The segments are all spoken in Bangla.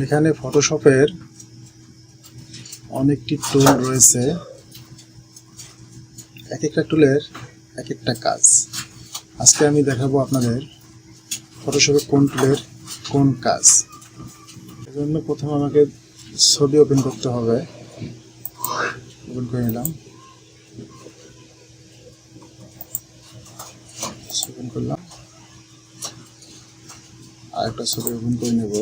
এখানে ফটোশপের অনেকটি টুল রয়েছে, এক একটা টুলের এক একটা কাজ। আজকে আমি দেখাবো আপনাদের ফটোশপে কোন টুলের কোন কাজ। এজন্য প্রথমে আমাকে ছবি ওপেন করতে হবে। ওপেন করে নিলাম, ওপেন করলাম, আর একটা ছবি ওপেন করে নেব।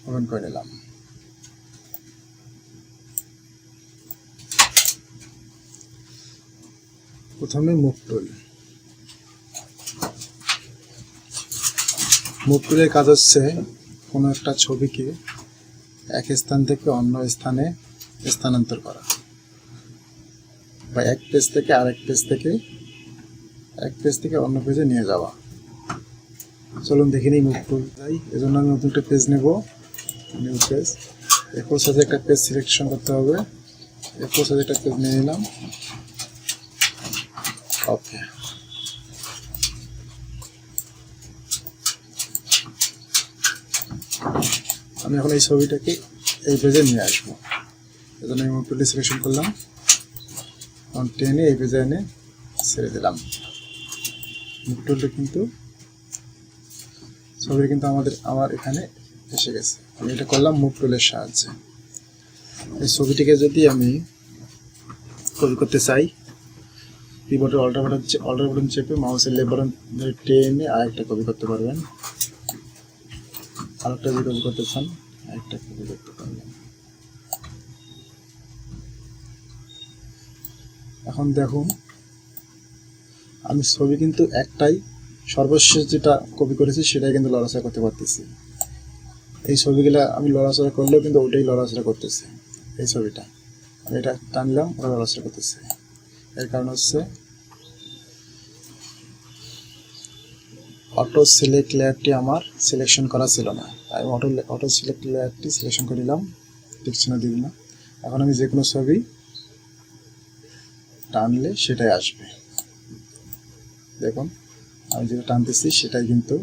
ওপেন করে নিলাম। প্রথমে মুভ টুল। মুভ টুলের কাজ হচ্ছে কোনো একটা ছবিকে এক স্থান থেকে অন্য স্থানে স্থানান্তর করা, বা এক পেজ থেকে আরেক পেজ থেকে এক পেজ থেকে অন্য পেজে নিয়ে যাওয়া। চলুন দেখে নিই মুভ টুল যাই। এজন্য আমি নতুন একটা পেজ নেব, নিউ পেজ। এরপর সাথে একটা পেজ সিলেকশন করতে হবে। এরপর সাথে একটা পেজ নিয়ে নিলাম। ওকে, আমি এখন এই ছবিটাকে এই পেজে নিয়ে আসবো। এজন্য আমি মুভ টুলটি সিলেকশন করলাম, এখন টেনে এই পেজে এনে ছেড়ে দিলাম। মুভ টুলটা কিন্তু ছবিটা কিন্তু আমার এখানে এসে গেছে। আমি এটা করলাম মুভ টুলের সাহায্যে। এই ছবিটিকে যদি আমি কপি করতে চাই, কিবোর্ডের অল্টার বাটন চেপে মাউসের লেফট বাটন ধরে টেনে আরেকটা কপি করতে পারবেন। আরেকটা যদি কপি করতে চান আরেকটা কপি করতে পারবেন। এখন দেখুন, আমি ছবি কিন্তু একটাই, সর্বশেষ যেটা কপি করেছি সেটাই কিন্তু লড়াচড়া করতে পারতেছি। এই ছবিগুলা আমি লড়াচড়া করলেও কিন্তু ওটাই লড়াচড়া করতেছে। এই ছবিটা আমি এটা টানলাম, ওটা লড়াচড়া করতেছে। এর কারণ হচ্ছে অটো সিলেক্ট লেয়ারটি আমার সিলেকশন করা ছিল না। আমি অটো সিলেক্ট লেয়ারটি সিলেকশন করে নিলাম, টিক চিহ্ন দিব না। এখন আমি যে কোনো ছবি টানলে সেটাই আসবে। দেখুন, আমি যেটা টানতেছি সেটাই কিন্তু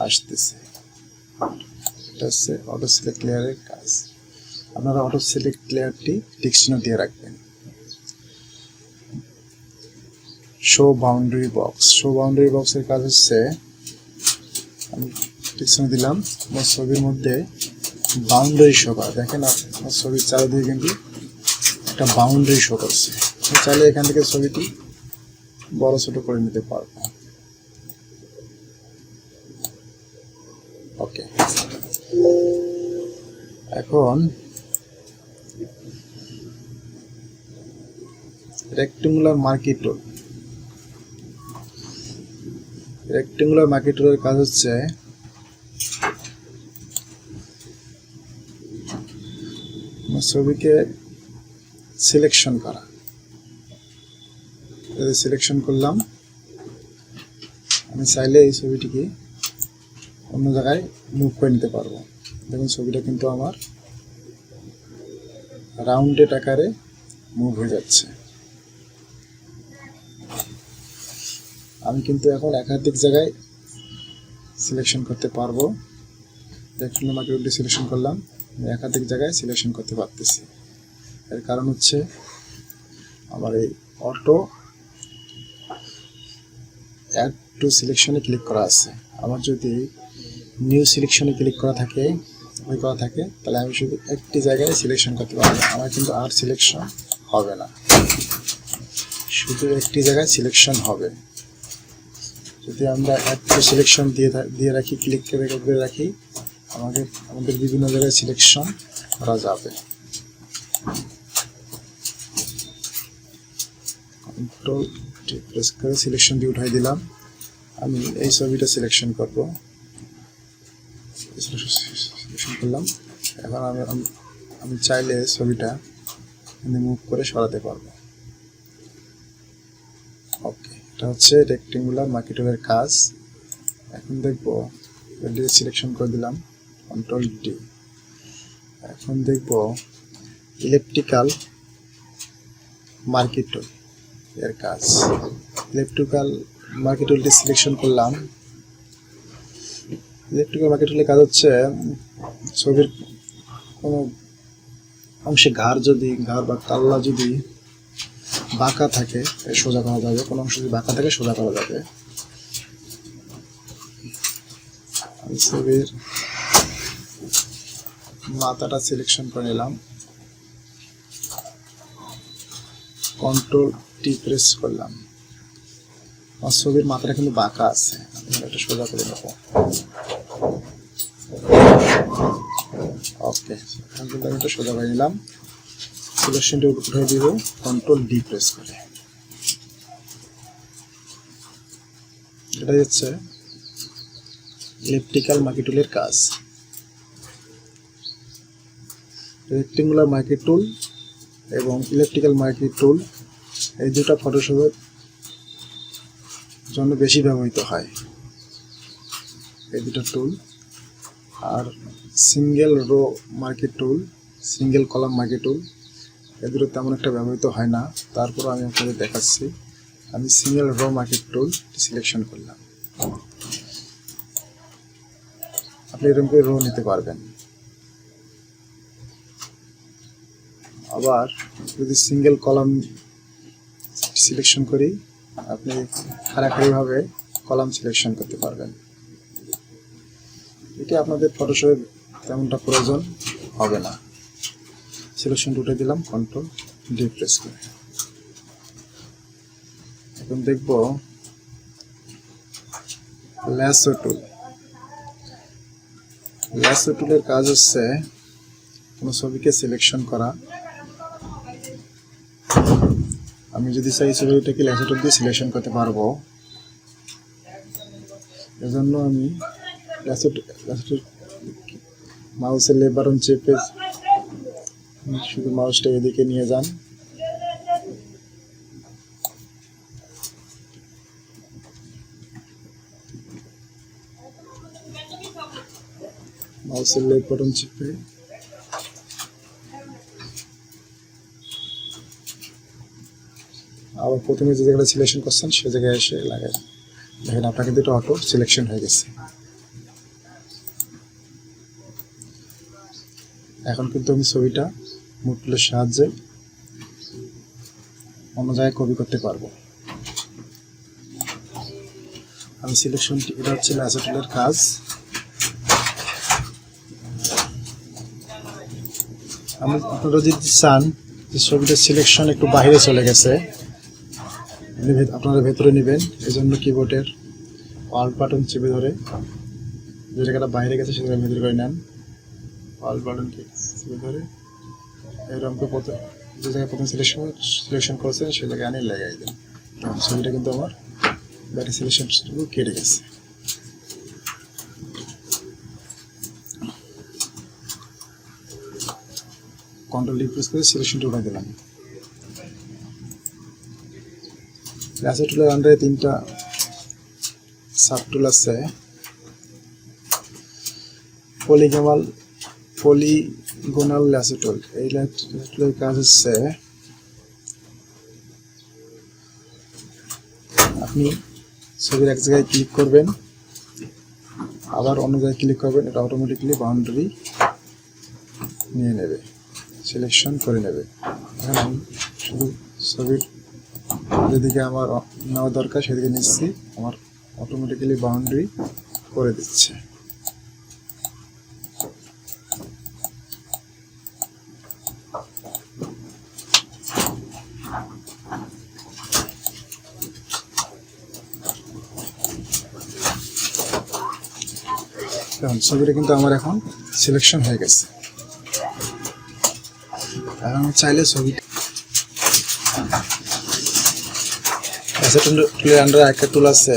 আসতেছে। এটা হচ্ছে অটো সিলেক্ট লেয়ারের কাজ। আপনারা অটো সিলেক্ট লেয়ারটি টিক চিহ্ন দিয়ে রাখবেন। Show boundary box. Show boundary বক্সের কাজ হচ্ছে, আমি টিক চিহ্ন দিলাম, আমার ছবির মধ্যে বাউন্ডারি শো করা। দেখেন আমার ছবির চারিদিকে কিন্তু একটা বাউন্ডারি শো করছে। চাইলে এখান থেকে ছবিটি বড় ছোট করে নিতে পারবো। ওকে, এখন রেক্টেঙ্গুলার মার্কি টুল। রেক্টেঙ্গুলার মার্কি টুলের কাজ হচ্ছে ছবিকে সিলেকশন করা। সিলেকশন করলাম, আমি চাইলে এই ছবিটিকে অন্য জায়গায় মুভ করে নিতে পারবো। দেখুন, ছবিটা কিন্তু আমার রাউন্ডেড আকারে মুভ হয়ে যাচ্ছে। আমি কিন্তু এখন একাধিক জায়গায় সিলেকশন করতে পারবো। রেক্টেঙ্গুলার মার্কি টুলটি সিলেকশন করলাম, আমি একাধিক জায়গায় সিলেকশন করতে পারতেছি। এর কারণ হচ্ছে আমার এই অটো অ্যাড টু সিলেকশনে ক্লিক করা আছে। আমার যদি নিউ সিলেকশনে ক্লিক করা থাকে তাহলে আমি শুধু একটি জায়গায় সিলেকশন করতে পারবো। আমার কিন্তু আর সিলেকশন হবে না, শুধু একটি জায়গায় সিলেকশন হবে। যদি আমরা অ্যাড টু সিলেকশন দিয়ে রাখি, ক্লিক করে রাখি, আমাদের বিভিন্ন জায়গায় সিলেকশন করা যাবে। কন্ট্রোল প্রেস করে সিলেকশন দিয়ে উঠাই দিলাম। আমি এই ছবিটা সিলেকশন করব, সিলেকশন করলাম। এখন আমি চাইলে ছবিটা মুভ করে সরাতে পারবো। ওকে, এটা হচ্ছে রেক্টেঙ্গুলার মার্কি টুলের কাজ। এখন দেখবো, সিলেকশন করে দিলাম, কন্ট্রোল ডি। এখন দেখবো ইলেকট্রিক্যাল মার্কি টুল এর কাজ। ইলেকট্রিক্যাল মার্কি টুলটি সিলেকশন করলাম। ইলেকট্রিক্যাল মার্কি টুলের কাজ হচ্ছে ছবির কোনো অংশে ঘাড় বা কাল্লা যদি বাঁকা থাকে সোজা করা যাবে, কোনো অংশ যদি বাঁকা থাকে সোজা করা যাবে। ছবির মাথাটা সিলেকশন করে নিলাম, কন্ট্রোল টি প্রেস করলাম। আমার ছবির মাথাটা কিন্তু বাঁকা আছে, আমি এটা সোজা করে নেব। ওকে, এখন কিন্তু আমি এটা সোজা করে নিলাম। সিলেকশনটি উঠে দিব কন্ট্রোল ডি প্রেস করে। এটাই হচ্ছে ইলেকট্রিক্যাল মার্কি টুলের কাজ। রেক্টেঙ্গুলার মার্কি টুল এবং ইলেকট্রিক্যাল মার্কি টুল এই দুটো ফটোশপের জন্য বেশি ব্যবহৃত হয়, এই দুটো টুল। আর সিঙ্গেল রো মার্কি টুল, সিঙ্গেল কলাম মার্কি টুল এই দুটো তেমন একটা ব্যবহৃত হয় না। তারপর আমি আপনাদের দেখাচ্ছি। আমি সিঙ্গেল রো মার্কি টুল সিলেকশন করলাম। আপনি এরকম করে রো নিতে পারবেন। আবার যদি সিঙ্গেল কলাম সিলেকশন করি, আপনি খাড়াখাড়িভাবে কলাম সিলেকশন করতে পারবেন। এটি আপনাদের ফটোশপে তেমনটা প্রয়োজন হবে না। সিলেকশন উঠে দিলাম কন্ট্রোল ডি প্রেস করে। এখন দেখব ল্যাসো টুল। ল্যাসো টুলের কাজ হচ্ছে কোনো ছবিকে সিলেকশন করা। আমি যদি চাই ছবিটাকে ল্যাসো টুল দিয়ে সিলেকশন করতে পারবো, এজন্য আমি ল্যাসো টুল মাউসের লেফট বাটন চেপে শুধু মাউসটা এদিকে নিয়ে যান। মাউসের লেফট বাটন চেপে আবার প্রথমে যে জায়গাটা সিলেকশন করছেন সে জায়গায় এসে লাগাই। দেখেন আপনার কিন্তু এটা অটো সিলেকশন হয়ে গেছে। এখন কিন্তু আমি ছবিটা মুভ টুলের সাহায্যে অন্য জায়গায় কপি করতে পারবো। আমি সিলেকশন, এটা হচ্ছে ল্যাসো টুলের কাজ। আমি আপনারা যদি চান যে ছবিটার সিলেকশন একটু বাইরে চলে গেছে, আপনারা ভেতরে নেবেন, এই জন্য কিবোর্ডের অল্ট বাটন চেপে ধরে যে জায়গাটা বাইরে গেছে সেটা ভেতরে করে নেন। অল্ট বাটন চেপে ধরে এরকম করে যে জায়গায় প্রথম সিলেকশন করেছেন সেই জায়গায় আনি লাগাই দেন। ছবিটা কিন্তু আমার ব্যাটারি সিলেকশনটুকু কেটে গেছে। কন্ট্রোল ডি প্রেস করে সিলেকশনটা উঠে দিলাম। ল্যাসো টুলের আন্ডারে 3টা সাব টুল আছে। পলিগোনাল ল্যাসো টুল। এই ল্যাসো টুলের কাজ হচ্ছে আপনি ছবির এক জায়গায় ক্লিক করবেন, আবার অন্য জায়গায় ক্লিক করবেন, এটা অটোমেটিক্যালি বাউন্ডারি নিয়ে নেবে, সিলেকশন করে নেবে। এখন আমি শুধু ছবির যেদিকে আমার নেওয়া দরকার সেদিকে নিচ্ছি, আমার অটোমেটিক্যালি বাউন্ডারি করে দিচ্ছে। ছবিটা কিন্তু আমার এখন সিলেকশন হয়ে গেছে। আর আমি চাইলে ছবিটা ল্যাসো টুলের আন্ডারে একটা টুল আছে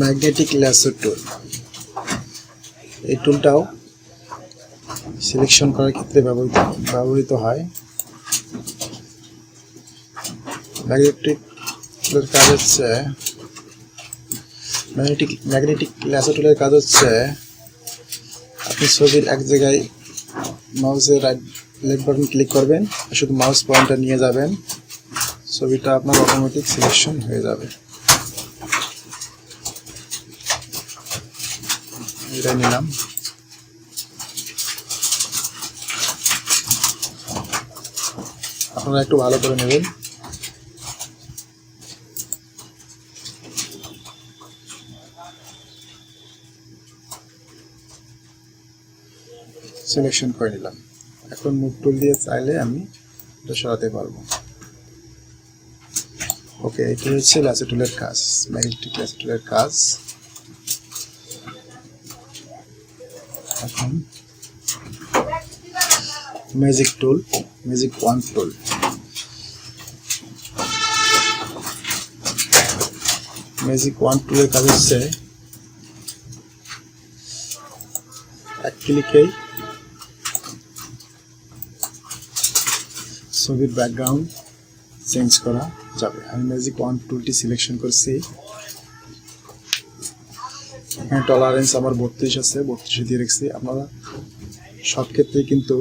ম্যাগনেটিক ল্যাসো টুল। এই টুলটাও সিলেকশন করার ক্ষেত্রে ব্যবহৃত হয়। ম্যাগনেটিক টুলের কাজ হচ্ছে ম্যাগনেটিক ল্যাসো টুলের কাজ হচ্ছে আপনি ছবির এক জায়গায় মাউসের লেফট বাটন ক্লিক করবেন, শুধু মাউস পয়েন্টার নিয়ে যাবেন, ছবিটা আপনার অটোমেটিক সিলেকশন হয়ে যাবে। এটা নিলাম। আপনারা একটু ভালো করে নেবেন। সিলেকশন করে নিলাম। এখন মুভ টুল দিয়ে চাইলে আমি এটা সরাতে পারবো। ওকে, এটি হচ্ছে ল্যাসো টুলের কাজ, ম্যাগনেটিক ল্যাসো টুলের কাজ। এখন ম্যাজিক টুল, ম্যাজিক ওয়ান টুল। ম্যাজিক ওয়ান টুলের কাজ হচ্ছে এক ক্লিকেই ছবির ব্যাকগ্রাউন্ড চেঞ্জ করা যাবে। আমি ম্যাজিক ওয়ান টুলটি সিলেকশন করছি। এখানে টলারেন্স আমার 32 আছে, 32 দিয়ে রেখেছি। আপনারা সব ক্ষেত্রেই কিন্তু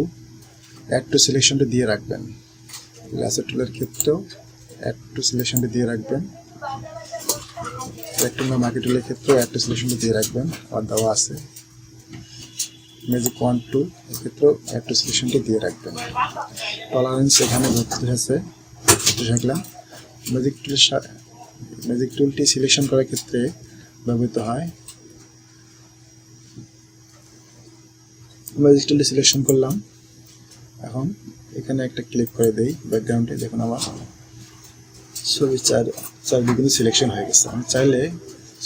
অ্যাড টু সিলেকশনটা দিয়ে রাখবেন। ল্যাসো টুলের ক্ষেত্রেও অ্যাড টু সিলেকশনটা দিয়ে রাখবেন। রেক্টেঙ্গল মার্কেট টুলের ক্ষেত্রেও অ্যাড টু সিলেকশনটা দিয়ে রাখবেন, আর দেওয়া আছে। ম্যাজিক ওয়ান টুল এর ক্ষেত্রেও অ্যাড টু সিলেকশনটা দিয়ে রাখবেন। টলারেন্স এখানে 32 আছে, 32 রাখলাম। ম্যাজিক টুলটি সিলেকশন করার ক্ষেত্রে ব্যবহৃত হয়। ম্যাজিক টুলটি সিলেকশন করলাম। এখন এখানে একটা ক্লিক করে দেই ব্যাকগ্রাউন্ডে। দেখুন আমার ছবির চারদিকে কিন্তু সিলেকশন হয়ে গেছে। আমি চাইলে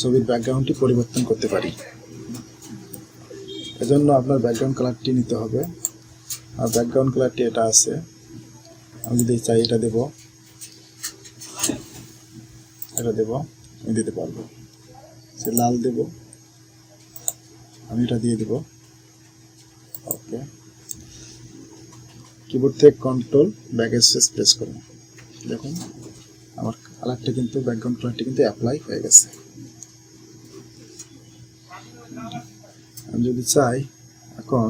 ছবির ব্যাকগ্রাউন্ডটি পরিবর্তন করতে পারি। এজন্য আপনার ব্যাকগ্রাউন্ড কালারটি নিতে হবে। আর ব্যাকগ্রাউন্ড কালারটি এটা আছে। আমি যদি চাই এটা দেব, এটা দেব, আমি দিতে পারবো। সে লাল দেব, আমি এটা দিয়ে দেব। ওকে, কিবোর্ড থেকে কন্ট্রোল ব্যাকস্পেস প্রেস করুন। দেখুন আমার কালারটা কিন্তু, ব্যাকগ্রাউন্ড কালারটি কিন্তু অ্যাপ্লাই হয়ে গেছে। আমি যদি চাই এখন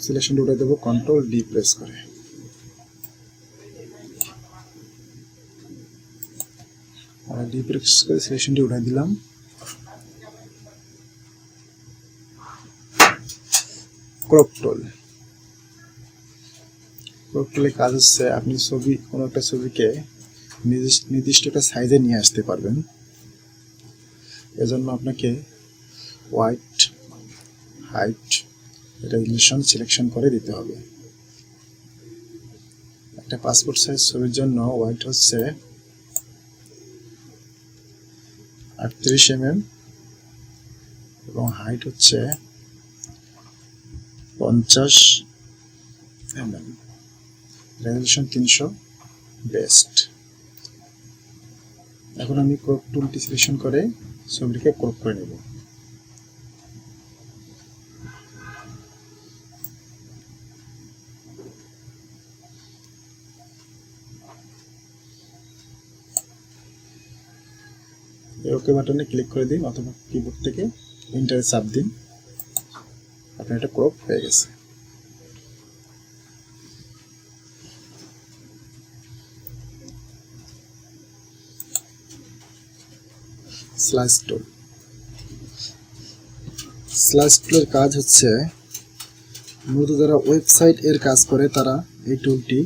সিলেকশন উঠে দেবো কন্ট্রোল ডি প্রেস করে। ডি প্রেস করে সিলেকশনটি উঠাই দিলাম। ক্রপ টুল, ক্রপ টুলের কাজ হচ্ছে আপনি কোনো একটা ছবিকে নির্দিষ্ট একটা সাইজে নিয়ে আসতে পারবেন। এজন্য আপনাকে হোয়াইট, হাইট, রেজলিউশন সিলেকশন করে দিতে হবে। একটা পাসপোর্ট সাইজ ছবির জন্য হোয়াইট হচ্ছে 38 mm এবং হাইট হচ্ছে 50 mm, রেজলিউশন 300 বেস্ট। এখন আমি ক্রপ টুলটি সিলেকশন করে ছবিটিকে ক্রপ করে নেব। ওকে বাটনে ক্লিক করে দিন অথবা কিবোর্ড থেকে এন্টারে চাপ দিন। আপনার এটা ক্রপ হয়ে গেছে। স্লাইস টুল, স্লাইস টুলের কাজ হচ্ছে মূলত যারা ওয়েবসাইট এর কাজ করে তারা এই টুলটি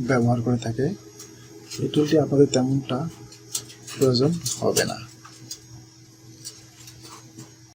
ব্যবহার করে থাকে। এই টুলটি আপনাদের তেমনটা প্রয়োজন হবে না।